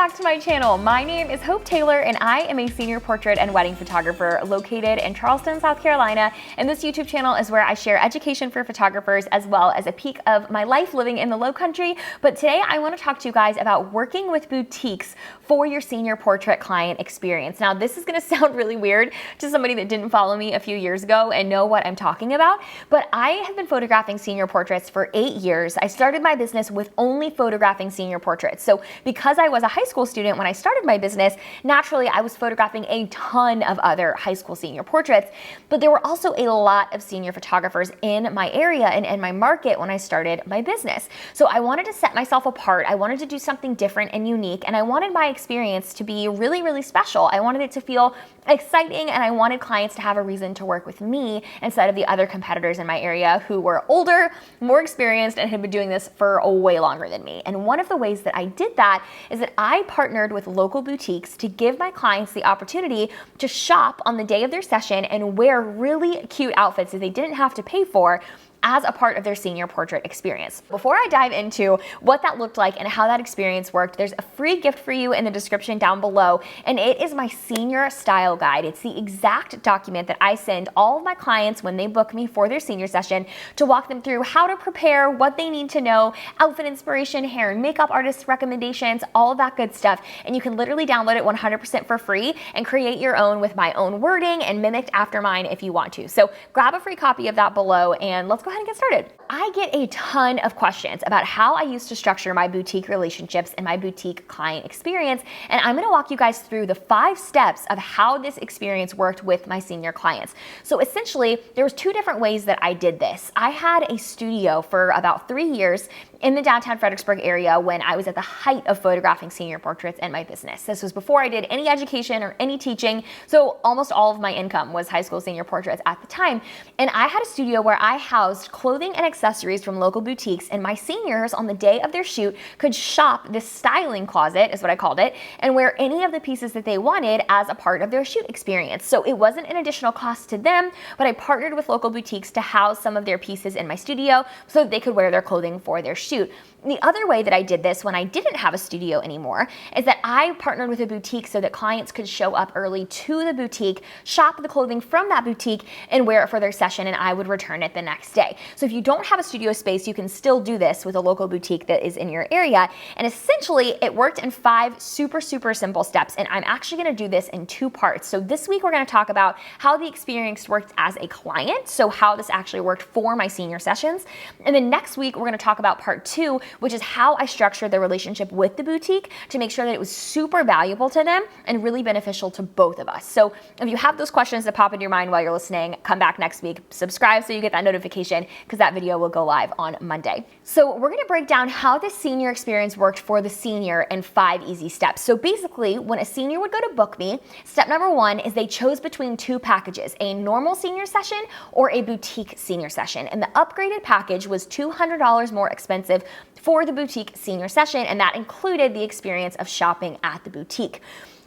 back to my channel. My name is Hope Taylor and I am a senior portrait and wedding photographer located in Charleston, South Carolina. And this YouTube channel is where I share education for photographers as well as a peek of my life living in the Low Country. But today I want to talk to you guys about working with boutiques for your senior portrait client experience. Now this is going to sound really weird to somebody that didn't follow me a few years ago and know what I'm talking about, but I have been photographing senior portraits for 8 years. I started my business with only photographing senior portraits. So because I was a high school student when I started my business, naturally I was photographing a ton of other high school senior portraits, but there were also a lot of senior photographers in my area and in my market when I started my business. So I wanted to set myself apart. I wanted to do something different and unique, and I wanted my experience to be really, really special. I wanted it to feel exciting, and I wanted clients to have a reason to work with me instead of the other competitors in my area who were older, more experienced, and had been doing this for way longer than me. And one of the ways that I did that is that I partnered with local boutiques to give my clients the opportunity to shop on the day of their session and wear really cute outfits that they didn't have to pay for as a part of their senior portrait experience. Before I dive into what that looked like and how that experience worked, there's a free gift for you in the description down below, and it is my senior style guide. It's the exact document that I send all of my clients when they book me for their senior session to walk them through how to prepare, what they need to know, outfit inspiration, hair and makeup artist recommendations, all of that good stuff. And you can literally download it 100% for free and create your own with my own wording and mimicked after mine if you want to. So grab a free copy of that below and let's go ahead and get started. I get a ton of questions about how I used to structure my boutique relationships and my boutique client experience, and I'm going to walk you guys through the 5 steps of how this experience worked with my senior clients. So essentially, there was 2 different ways that I did this. I had a studio for about 3 years in the downtown Fredericksburg area when I was at the height of photographing senior portraits in my business. This was before I did any education or any teaching, so almost all of my income was high school senior portraits at the time. And I had a studio where I housed clothing and accessories from local boutiques, and my seniors on the day of their shoot could shop this styling closet, is what I called it, and wear any of the pieces that they wanted as a part of their shoot experience. So it wasn't an additional cost to them, but I partnered with local boutiques to house some of their pieces in my studio so that they could wear their clothing for their shoot. The other way that I did this when I didn't have a studio anymore is that I partnered with a boutique so that clients could show up early to the boutique, shop the clothing from that boutique, and wear it for their session, and I would return it the next day. So if you don't have a studio space, you can still do this with a local boutique that is in your area. And essentially, it worked in 5 super simple steps, and I'm actually going to do this in 2 parts. So this week, we're going to talk about how the experience worked as a client, so how this actually worked for my senior sessions. And then next week, we're going to talk about part 2, which is how I structured the relationship with the boutique to make sure that it was super valuable to them and really beneficial to both of us. So if you have those questions that pop into your mind while you're listening, come back next week, subscribe so you get that notification because that video will go live on Monday. So we're going to break down how the senior experience worked for the senior in 5 easy steps. So basically, when a senior would go to book me, step number 1 is they chose between 2 packages, a normal senior session or a boutique senior session. And the upgraded package was $200 more expensive for the boutique senior session, and that included the experience of shopping at the boutique.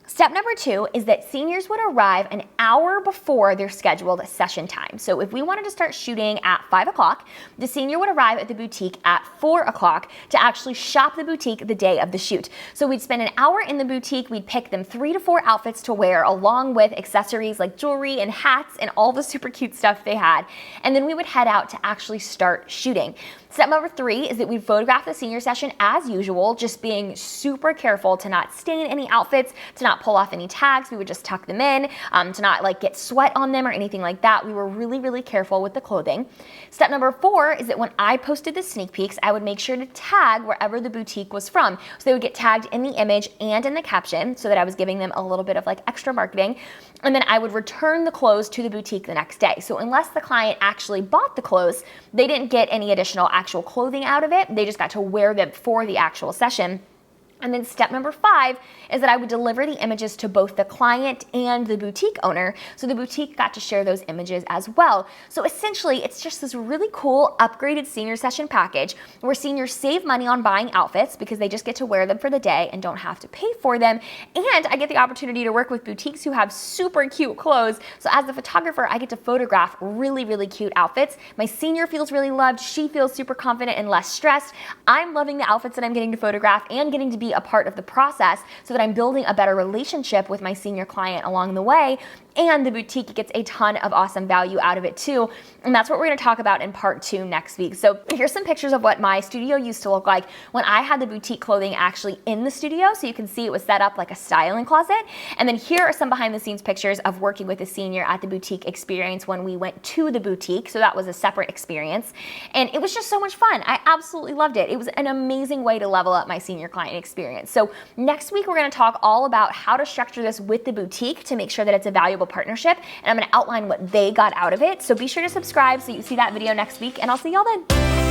Step number 2 is that seniors would arrive an hour before their scheduled session time. So if we wanted to start shooting at 5 o'clock, the senior would arrive at the boutique at 4 o'clock to actually shop the boutique the day of the shoot. So we'd spend an hour in the boutique, we'd pick them 3 to 4 outfits to wear along with accessories like jewelry and hats and all the super cute stuff they had. And then we would head out to actually start shooting. Step number 3 is that we'd photograph the senior session as usual, just being super careful to not stain any outfits, to not pull off any tags. We would just tuck them in, to not like get sweat on them or anything like that. We were really careful with the clothing. Step number 4 is that when I posted the sneak peeks, I would make sure to tag wherever the boutique was from. So they would get tagged in the image and in the caption so that I was giving them a little bit of like extra marketing. And then I would return the clothes to the boutique the next day. So unless the client actually bought the clothes, they didn't get any additional actual clothing out of it. They just got to wear them for the actual session. And then step number 5 is that I would deliver the images to both the client and the boutique owner, so the boutique got to share those images as well. So essentially, it's just this really cool upgraded senior session package where seniors save money on buying outfits because they just get to wear them for the day and don't have to pay for them. And I get the opportunity to work with boutiques who have super cute clothes. So as the photographer, I get to photograph really cute outfits. My senior feels really loved. She feels super confident and less stressed. I'm loving the outfits that I'm getting to photograph and getting to be be a part of the process so that I'm building a better relationship with my senior client along the way. And the boutique gets a ton of awesome value out of it too. And that's what we're gonna talk about in part 2 next week. So here's some pictures of what my studio used to look like when I had the boutique clothing actually in the studio. So you can see it was set up like a styling closet. And then here are some behind the scenes pictures of working with a senior at the boutique experience when we went to the boutique. So that was a separate experience. And it was just so much fun. I absolutely loved it. It was an amazing way to level up my senior client experience. So next week, we're gonna talk all about how to structure this with the boutique to make sure that it's a valuable partnership. And I'm gonna outline what they got out of it. So be sure to subscribe so you see that video next week, and I'll see y'all then.